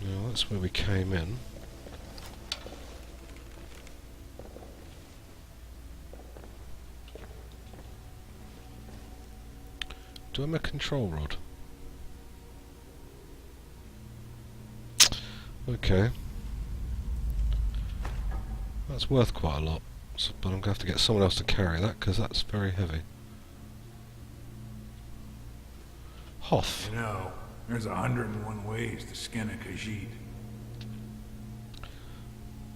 Now that's where we came in. Do I have a control rod? Okay. That's worth quite a lot, but I'm going to have to get someone else to carry that, because that's very heavy. Hoth. You know, there's 101 ways to skin a Khajiit.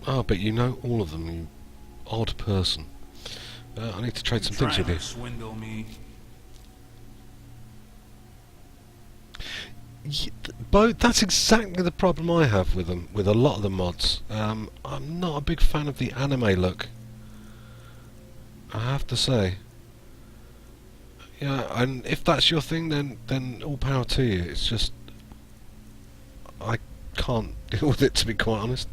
Ah, but you know all of them, you odd person. I need to trade some things with you. Swindle me? That's exactly the problem I have with them, with a lot of the mods. I'm not a big fan of the anime look, I have to say. Yeah, and if that's your thing, then all power to you. It's just I can't deal with it, to be quite honest.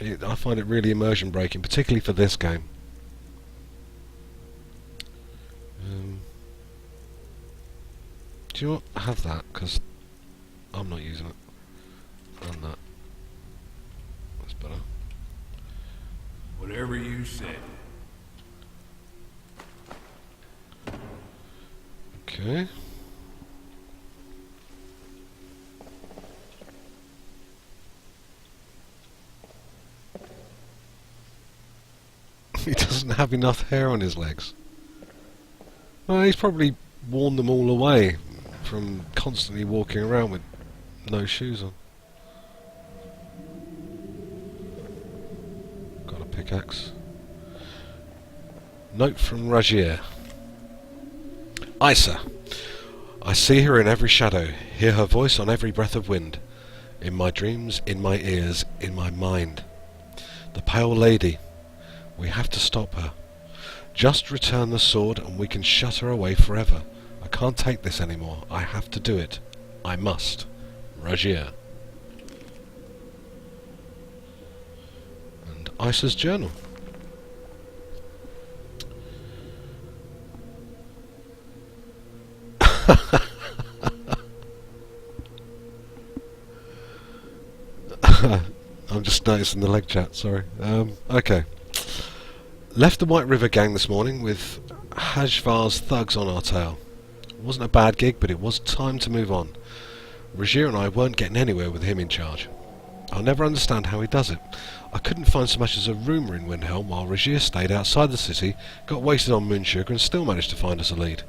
I find it really immersion breaking, particularly for this game. Do you want to have that? Because I'm not using it. And that. That's better. Whatever you say. Okay. He doesn't have enough hair on his legs. Well, he's probably worn them all away from constantly walking around with no shoes on. Got a pickaxe. Note from Rajier. Isa, I see her in every shadow, hear her voice on every breath of wind. In my dreams, in my ears, in my mind. The Pale Lady. We have to stop her. Just return the sword and we can shut her away forever. I can't take this anymore. I have to do it. I must. Rajier. And Isa's journal. I'm just noticing the leg chat, sorry. Okay. Left the White River gang this morning with Hajvar's thugs on our tail. It wasn't a bad gig, but it was time to move on. Rajier and I weren't getting anywhere with him in charge. I'll never understand how he does it. I couldn't find so much as a rumour in Windhelm while Rajier stayed outside the city, got wasted on moon sugar and still managed to find us a lead.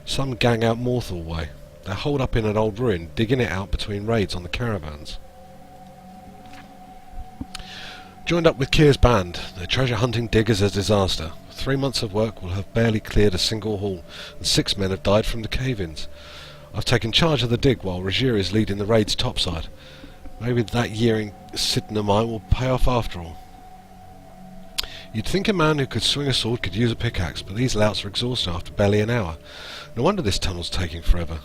Some gang out Morthal way. They're holed up in an old ruin, digging it out between raids on the caravans. Joined up with Kier's band. The treasure hunting dig is a disaster. 3 months of work will have barely cleared a single haul, and 6 men have died from the cave-ins. I've taken charge of the dig while Rajier is leading the raids topside. Maybe that year in Sidnamai will pay off after all. You'd think a man who could swing a sword could use a pickaxe, but these louts are exhausted after barely an hour. No wonder this tunnel's taking forever.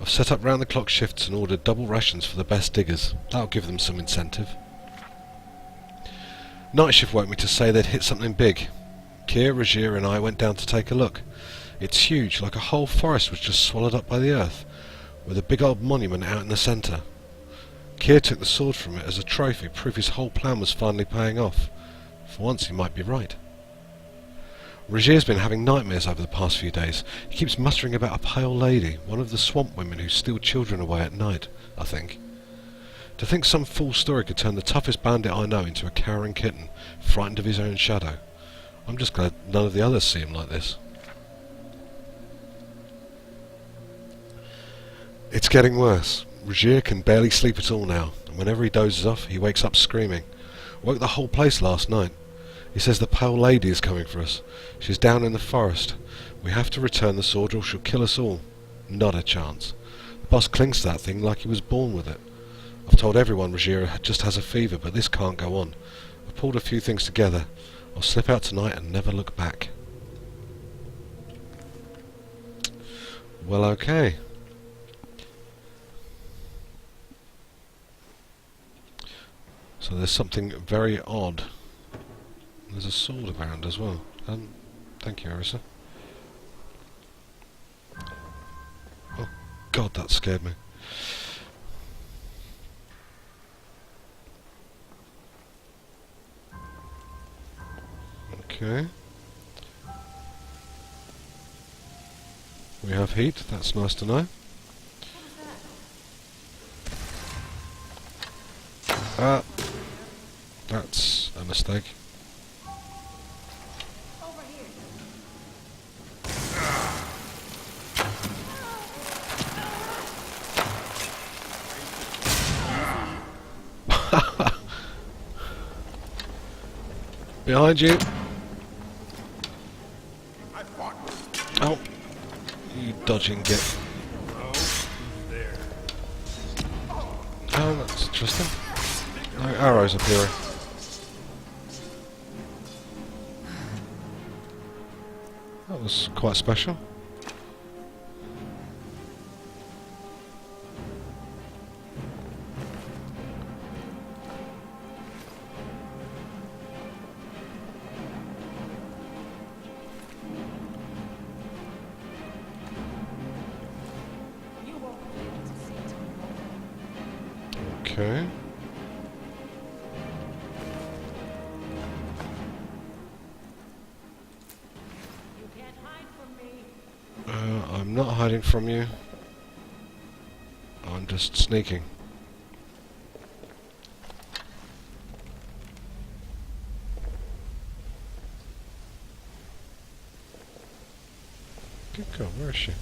I've set up round-the-clock shifts and ordered double rations for the best diggers. That'll give them some incentive. Night shift woke me to say they'd hit something big. Kier, Rajier and I went down to take a look. It's huge, like a whole forest was just swallowed up by the earth, with a big old monument out in the centre. Kier took the sword from it as a trophy, proof his whole plan was finally paying off. For once he might be right. Rajier's been having nightmares over the past few days. He keeps muttering about a pale lady, one of the swamp women who steal children away at night, I think. To think some fool story could turn the toughest bandit I know into a cowering kitten, frightened of his own shadow. I'm just glad none of the others see him like this. It's getting worse. Rajier can barely sleep at all now, and whenever he dozes off, he wakes up screaming. Woke the whole place last night. He says the Pale Lady is coming for us. She's down in the forest. We have to return the sword or she'll kill us all. Not a chance. The boss clings to that thing like he was born with it. I've told everyone Rajier just has a fever, but this can't go on. I've pulled a few things together. I'll slip out tonight and never look back. Well, okay. So there's something very odd. There's a sword around as well. Thank you, Arisa. Oh, God, that scared me. Okay. We have heat, that's nice to know. That's a mistake. Over here. Behind you. Oh, you dodging git. Oh, that's interesting. No arrows appearing. That was quite special. You won't be able to see tomorrow. Okay. You can't hide from me. I'm not hiding from you. I'm just sneaking. Good God, where is she?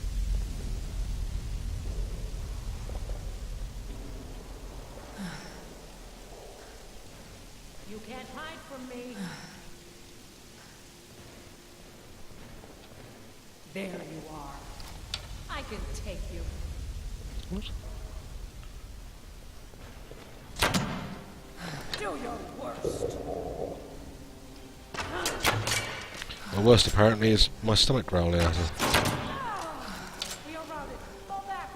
You can't hide from me. There you are. I can take you. What? Do your worst. My worst apparently is my stomach growling at her. We are routed. Fall back.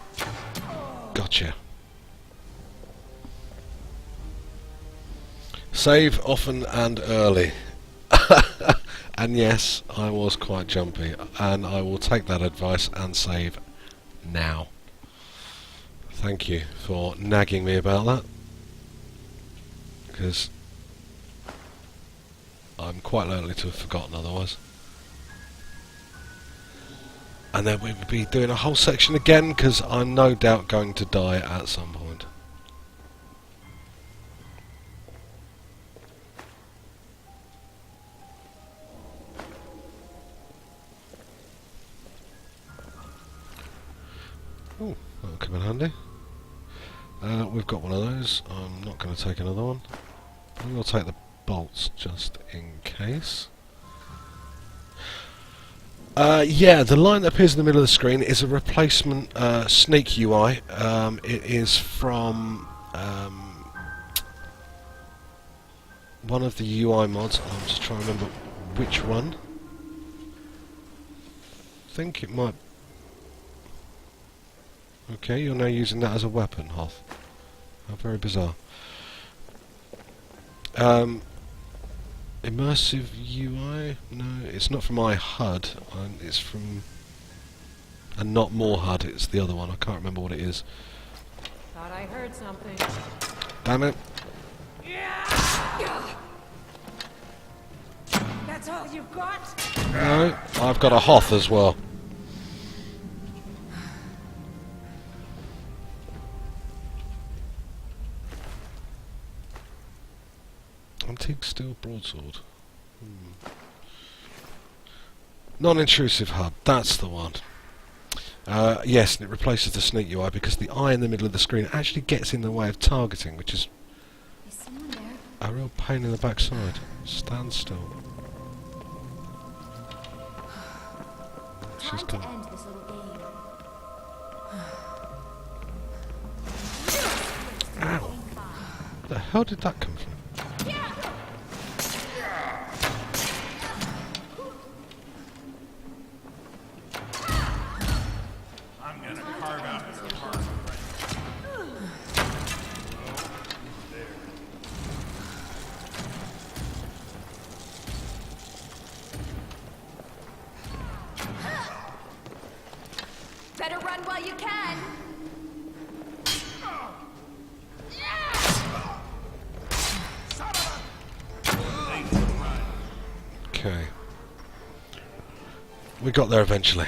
Gotcha. Save often and early. And yes, I was quite jumpy, and I will take that advice and save now. Thank you for nagging me about that, because I'm quite likely to have forgotten otherwise. And then we would be doing a whole section again, because I'm no doubt going to die at some point. Oh, that'll come in handy. We've got one of those. I'm not going to take another one. I'm going to take the bolts just in case. Yeah, the line that appears in the middle of the screen is a replacement sneak UI. It is from one of the UI mods. I'm just trying to remember which one. I think it might. Okay, you're now using that as a weapon, Hoth. How very bizarre. Immersive UI? No, it's not from iHUD. It's from... And not more HUD, it's the other one. I can't remember what it is. Thought I heard something. Damn it. That's all you've got? No, I've got a Hoth as well. Antique steel broadsword. Non-intrusive HUD, that's the one. Yes, and it replaces the sneak UI because the eye in the middle of the screen actually gets in the way of targeting, which is someone there? a real pain in the backside. Stand still. She's Time to done. end this little game. Ow! Where the hell did that come from? I'm gonna carve out your heart. Better run while you can. Okay. We got there eventually.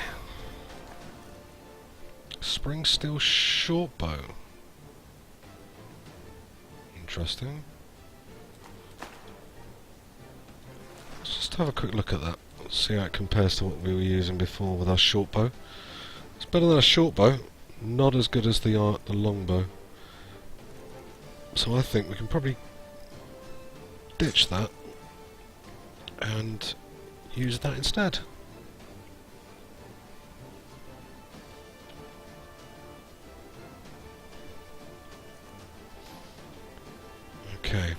Spring steel shortbow. Interesting. Let's just have a quick look at that. See how it compares to what we were using before with our shortbow. It's better than a shortbow, not as good as the longbow. So I think we can probably ditch that and use that instead. Okay.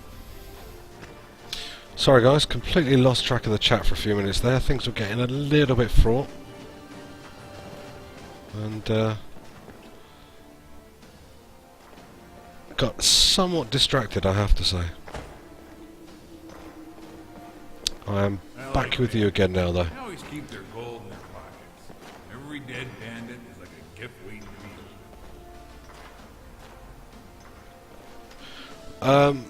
Sorry guys, completely lost track of the chat for a few minutes there. Things were getting a little bit fraught. And got somewhat distracted, I have to say. I am back with you again now though. They always keep their gold in their pockets. Every dead bandit is like a gift waiting to be.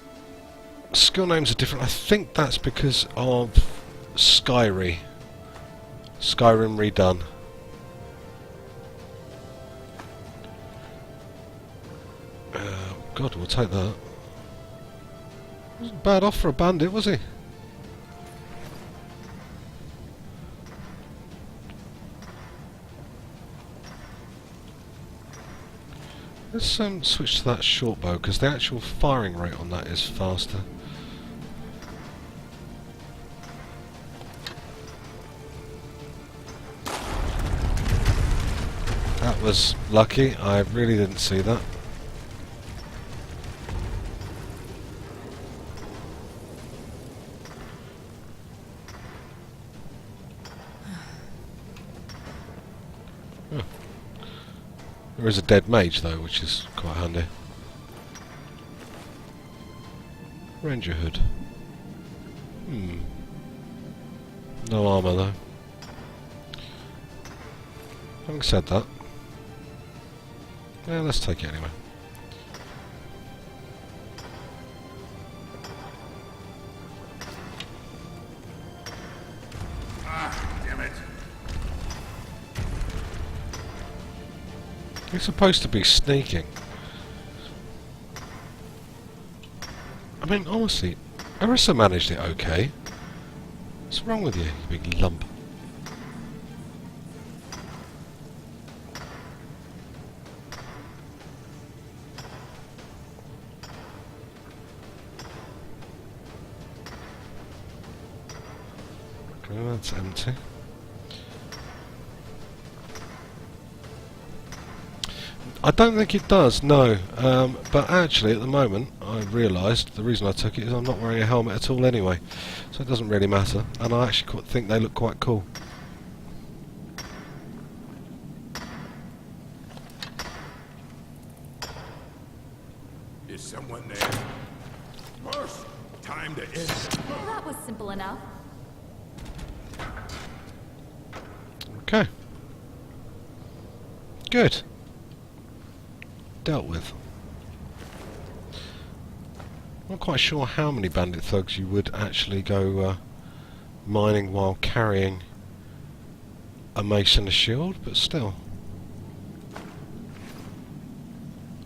Skill names are different. I think that's because of Skyrim redone. God, we'll take that. Wasn't bad off for a bandit, was he? Let's switch to that short bow because the actual firing rate on that is faster. That was lucky. I really didn't see that. Oh. There is a dead mage though, which is quite handy. Ranger hood. No armour though. Having said that, yeah, let's take it anyway. Ah, damn it. You're supposed to be sneaking. I mean, honestly, Arissa managed it okay. What's wrong with you, you big lump? Okay, that's empty. I don't think it does, no. But actually, at the moment, I realised the reason I took it is I'm not wearing a helmet at all anyway, so it doesn't really matter. And I actually think they look quite cool. Is someone there? First, time to end. Well, that was simple enough. Okay. Good. Dealt with. Not quite sure how many bandit thugs you would actually go mining while carrying a mace and a shield, but still.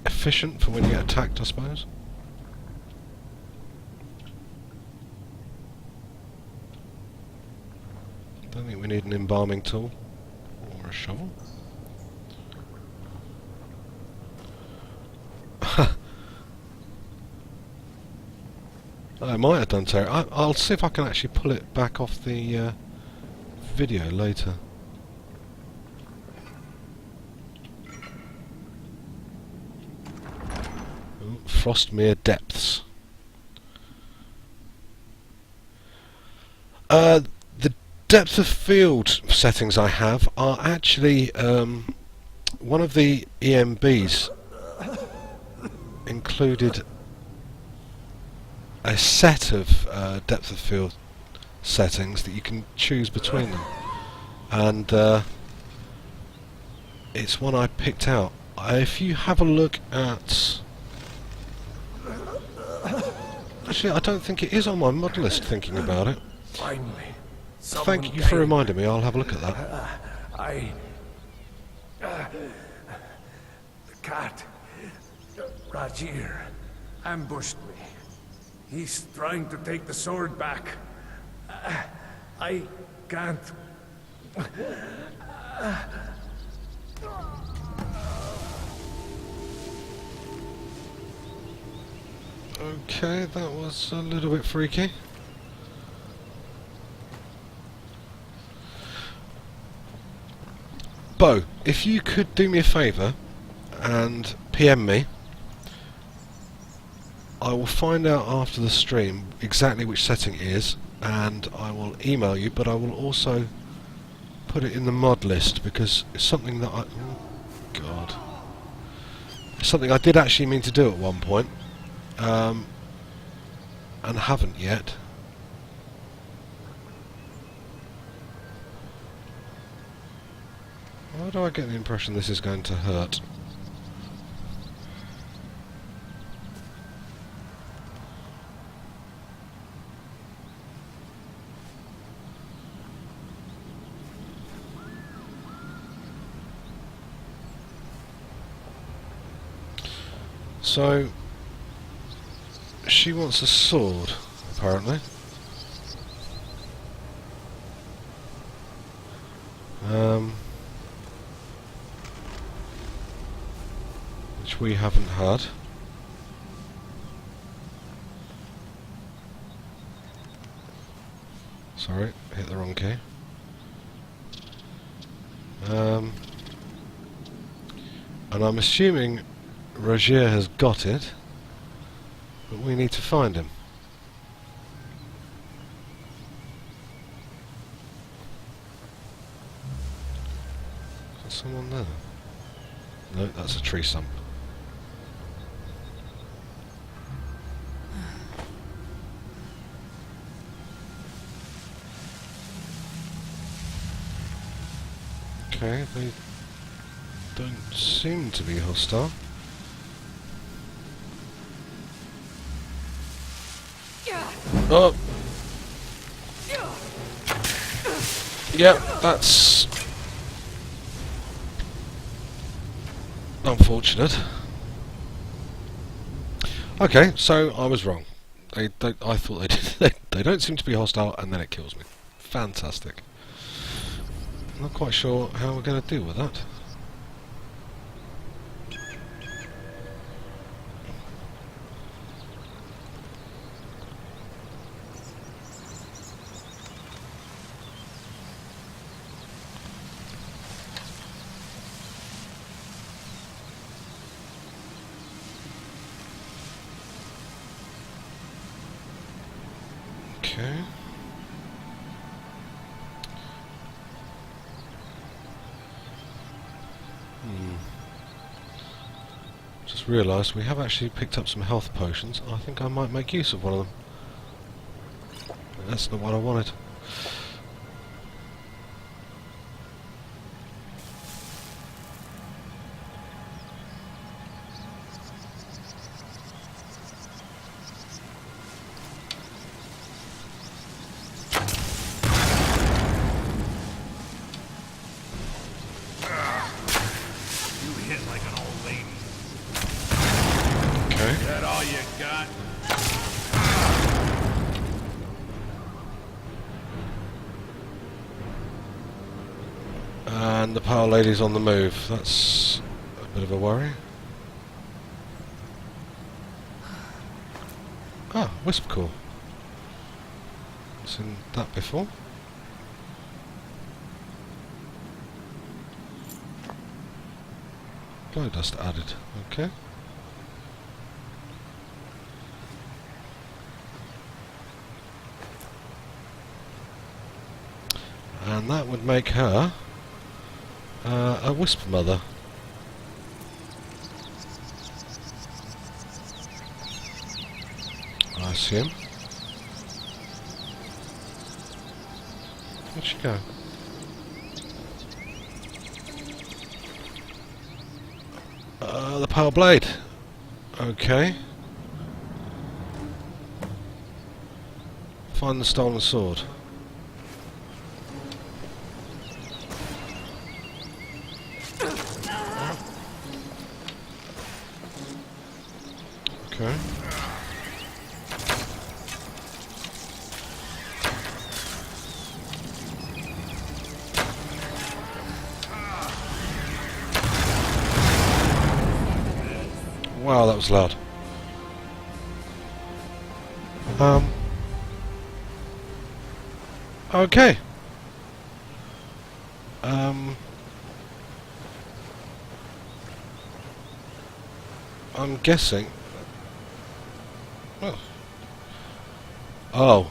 Efficient for when you get attacked, I suppose. Don't think we need an embalming tool or a shovel. I might have done so. I'll see if I can actually pull it back off the video later. Ooh, Frostmere Depths. The depth of field settings I have are actually one of the EMBs included a set of depth of field settings that you can choose between them, and it's one I picked out. If you have a look at, actually I don't think it is on my mod list thinking about it. Finally, Thank you for reminding me. I'll have a look at that. The cat, Rajir, ambushed me. He's trying to take the sword back. I can't. Okay, that was a little bit freaky. Bo, if you could do me a favour and PM me, I will find out after the stream exactly which setting it is, and I will email you, but I will also put it in the mod list, because it's something that oh God. It's something I did actually mean to do at one point, and haven't yet. Why do I get the impression this is going to hurt? So, she wants a sword, apparently. Which we haven't had. Sorry, hit the wrong key. And I'm assuming Rogier has got it, but we need to find him. Is there someone there? No, that's a tree stump. Okay, they don't seem to be hostile. Oh! Yeah, that's unfortunate. Okay, so I was wrong. I thought they did. They don't seem to be hostile, and then it kills me. Fantastic. Not quite sure how we're going to deal with that. Okay. Just realised we have actually picked up some health potions. I think I might make use of one of them. That's not what I wanted. And the power lady's on the move. That's a bit of a worry. Ah, wisp core. Seen that before. Glow dust added. Okay. And that would make her a wisp mother. I assume. Where'd she go? The power blade. Okay. Find the stolen sword. Okay. Wow, that was loud. Okay. I'm guessing. Oh.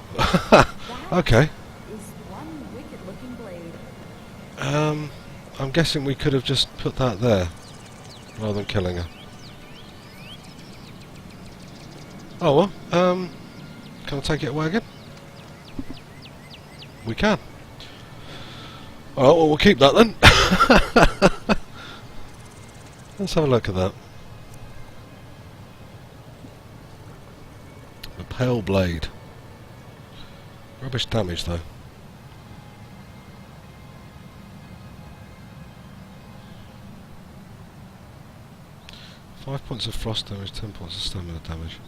Okay. Is one wicked-looking blade. I'm guessing we could have just put that there, rather than killing her. Oh well, can I take it away again? We can. Alright, well we'll keep that then. Let's have a look at that. The pale blade. Rubbish damage though. 5 points of frost damage, 10 points of stamina damage.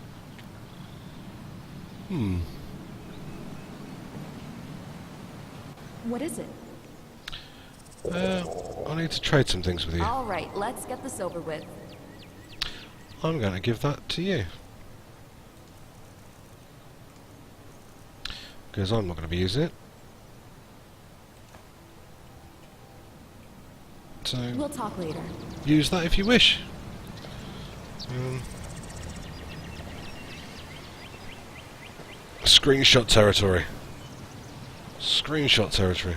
What is it? I need to trade some things with you. All right, let's get this over with. I'm going to give that to you. Because I'm not going to be using it. So, We'll talk later. use that if you wish. Screenshot territory. Screenshot territory.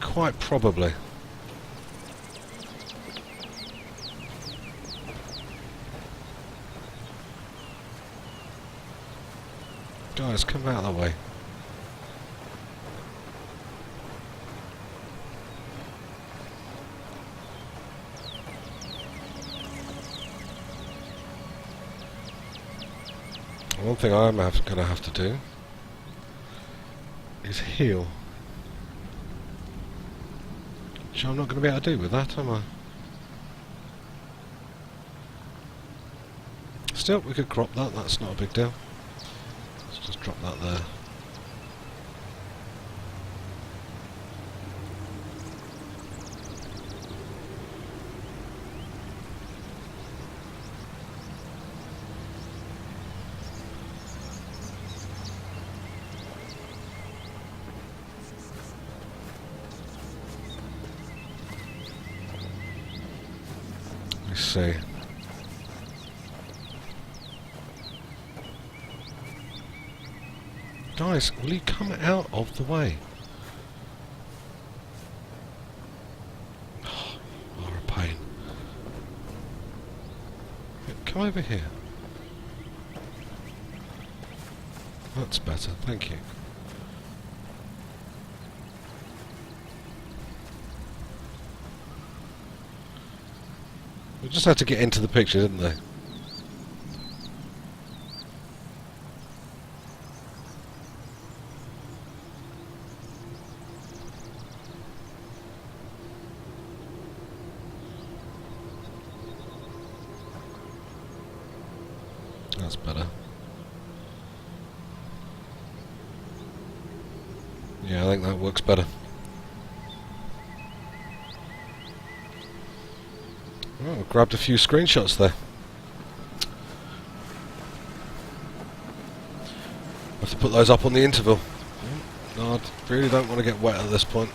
Quite probably. Guys, come out of the way. One thing I'm going to have to do is heal. Which I'm not going to be able to do with that, am I? Still, we could crop that, that's not a big deal. Let's just drop that there. Let's see. Guys, will you come out of the way? Oh, you are a pain. Come over here. That's better, thank you. We just had to get into the picture, didn't they? That's better. Yeah, I think that works better. Oh, grabbed a few screenshots there. Have to put those up on the interval. No, I really don't want to get wet at this point.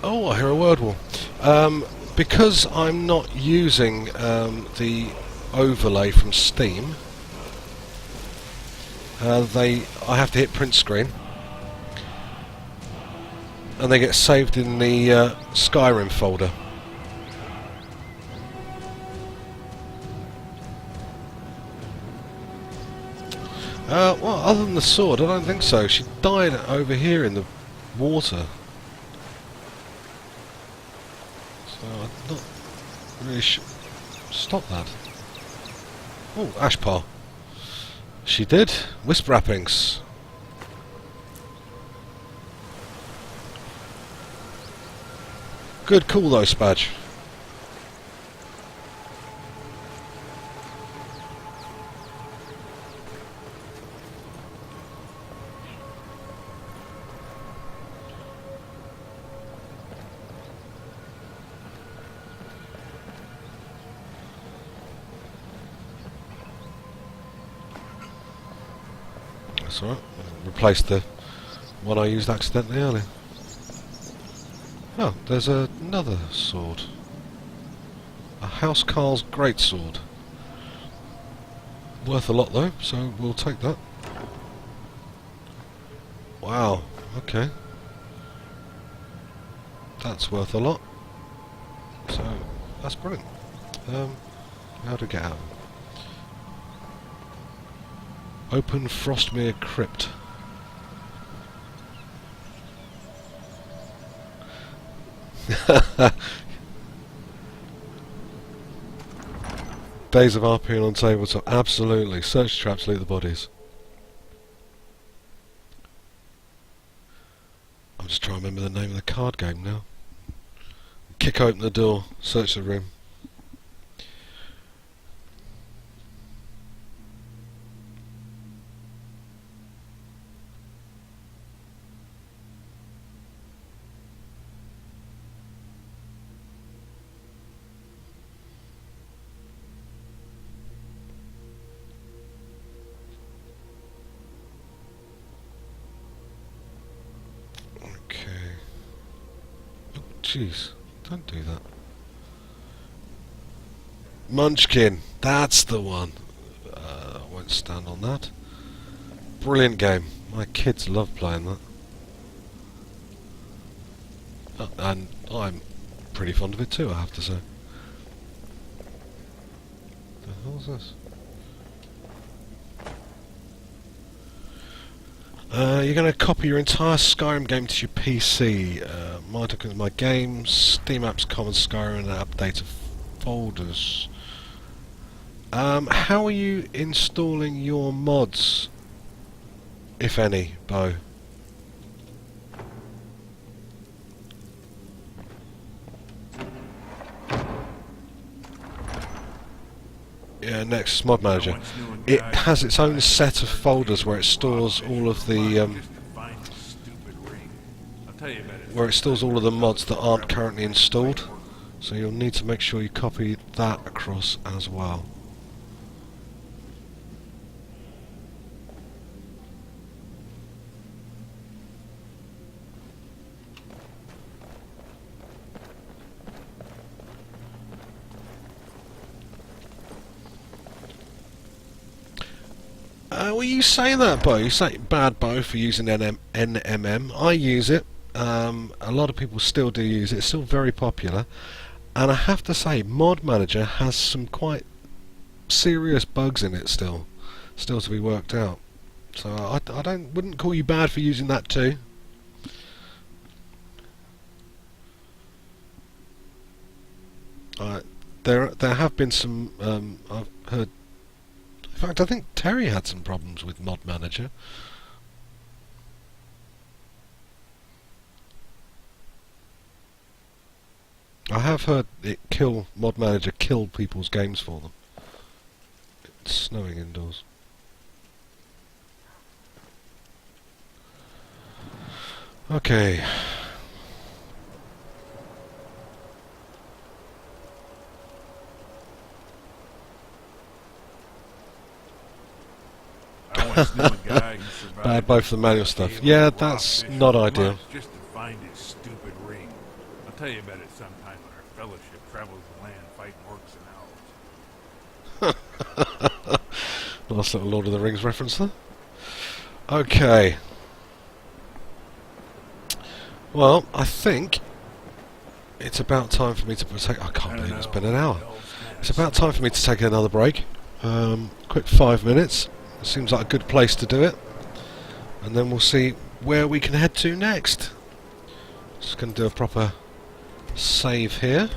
Oh, I hear a word wall. Because I'm not using the overlay from Steam, I have to hit print screen, and they get saved in the Skyrim folder. Well, other than the sword, I don't think so. She died over here in the water. So I'm not really sure. Stop that. Oh, ash pile. She did. Wisp wrappings. Good call though, Spadge. That's alright. Replace the one I used accidentally earlier. Oh, there's another sword. A Housecarl's greatsword. Worth a lot though, so we'll take that. Wow, okay. That's worth a lot. So, that's brilliant. How to get out? Open Frostmere Crypt. Days of RPing on tabletop. Absolutely. Search traps, loot the bodies. I'm just trying to remember the name of the card game now. Kick open the door. Search the room. Jeez, don't do that. Munchkin, that's the one. I won't stand on that. Brilliant game. My kids love playing that. And I'm pretty fond of it too, I have to say. The hell's this? You're going to copy your entire Skyrim game to your PC. My games, Steam apps, common Skyrim, and update of folders. How are you installing your mods, if any, Bo? Yeah, next mod manager. It has its own set of folders where it stores all of the mods that aren't currently installed. So you'll need to make sure you copy that across as well. Well, you say that, Bo. You say bad, Bo, for using NMM. I use it. A lot of people still do use it. It's still very popular. And I have to say, Mod Manager has some quite serious bugs in it still to be worked out. So I wouldn't call you bad for using that too. There have been some. I've heard. In fact, I think Terry had some problems with Mod Manager. I have heard Mod Manager kill people's games for them. It's snowing indoors. Okay. Bad both for the manual stuff. Yeah, that's not ideal. Just to find his stupid ring. I'll tell you about it sometime when our fellowship travels the land fighting orcs and owls. Nice little Lord of the Rings reference there. Okay. Well, I think it's about time for me to take... I can't believe it's been an hour. It's about time for me to take another break. Quick 5 minutes. Seems like a good place to do it. And then we'll see where we can head to next. Just going to do a proper save here.